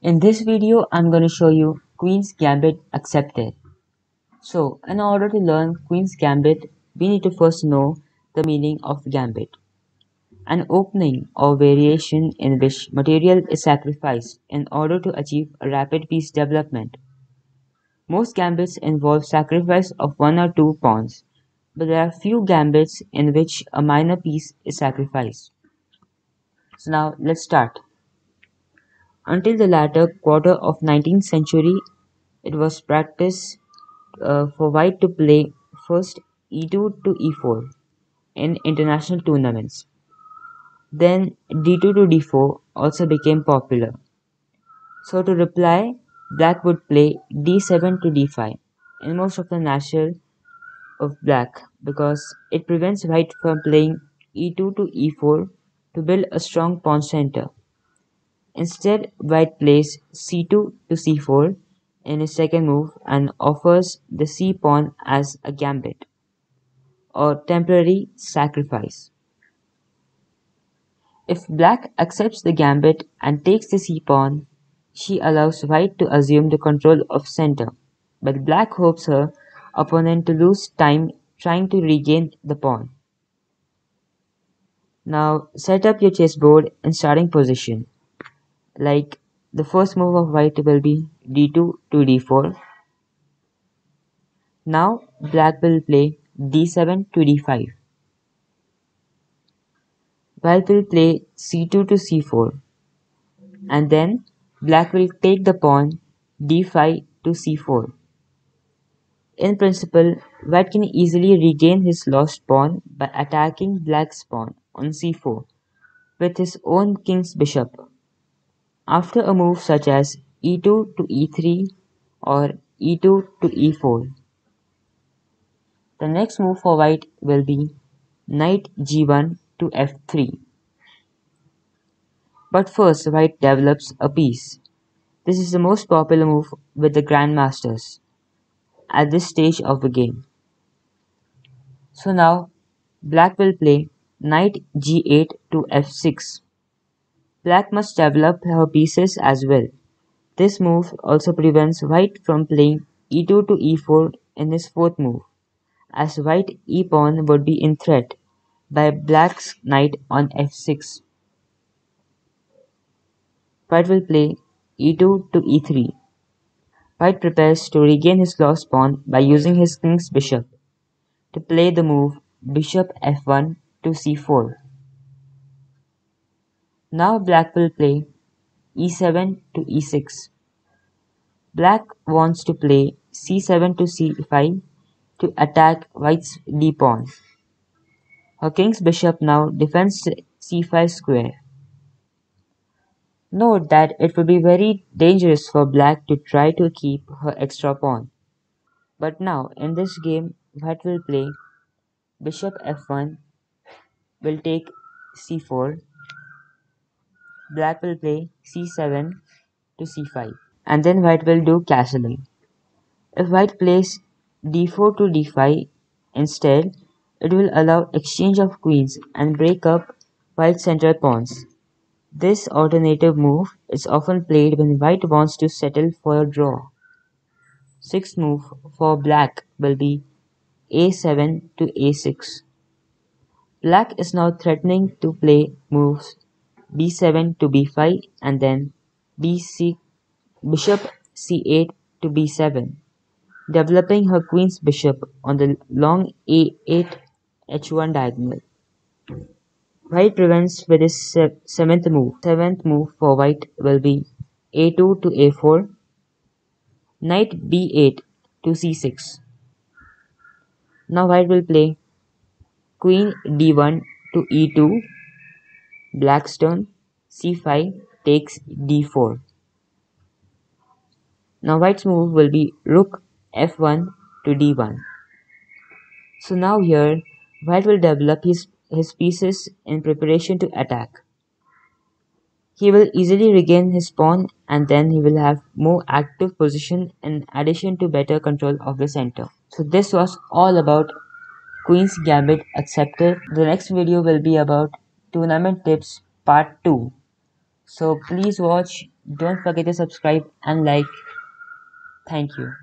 In this video, I'm going to show you Queen's Gambit accepted. So, in order to learn Queen's Gambit, we need to first know the meaning of Gambit. An opening or variation in which material is sacrificed in order to achieve a rapid piece development. Most gambits involve sacrifice of one or two pawns, but there are few gambits in which a minor piece is sacrificed. So now let's start. Until the latter quarter of 19th century, it was practiced for white to play first e2 to e4 in international tournaments. Then d2 to d4 also became popular. So to reply, black would play d7 to d5 in most of the national of black because it prevents white from playing e2 to e4 to build a strong pawn center. Instead, white plays c2 to c4 in his second move and offers the c-pawn as a gambit, or temporary sacrifice. If black accepts the gambit and takes the c-pawn, she allows white to assume the control of center, but black hopes her opponent to lose time trying to regain the pawn. Now set up your chessboard in starting position. Like the first move of white will be d2 to d4. Now black will play d7 to d5. White will play c2 to c4. And then black will take the pawn d5 to c4. In principle, white can easily regain his lost pawn by attacking black's pawn on c4 with his own king's bishop. After a move such as e2 to e3 or e2 to e4, the next move for white will be knight g1 to f3. But first white develops a piece. This is the most popular move with the grandmasters at this stage of the game. So now black will play knight g8 to f6. Black must develop her pieces as well. This move also prevents white from playing e2 to e4 in his fourth move, as white e-pawn would be in threat by black's knight on f6. White will play e2 to e3. White prepares to regain his lost pawn by using his king's bishop to play the move bishop f1 to c4. Now black will play e7 to e6. Black wants to play c7 to c5 to attack white's d-pawn. Her king's bishop now defends the c5 square. Note that it would be very dangerous for black to try to keep her extra pawn. But now, in this game, white will play bishop f1 will take c4, black will play c7 to c5, and then white will do castling. If white plays d4 to d5 instead, it will allow exchange of queens and break up white's central pawns. This alternative move is often played when white wants to settle for a draw. Sixth move for black will be a7 to a6. Black is now threatening to play moves b7 to b5 and then bishop c8 to b7, developing her queen's bishop on the long a8 h1 diagonal. White prevents with his seventh move. Seventh move for white will be a2 to a4, knight b8 to c6. Now white will play queen d1 to e2, black's turn, c5 takes d4. Now white's move will be rook f1 to d1. So now here, white will develop his pieces in preparation to attack. He will easily regain his pawn and then he will have more active position in addition to better control of the center. So this was all about Queen's Gambit accepted. The next video will be about tournament tips part 2. So please watch, don't forget to subscribe and like. Thank you.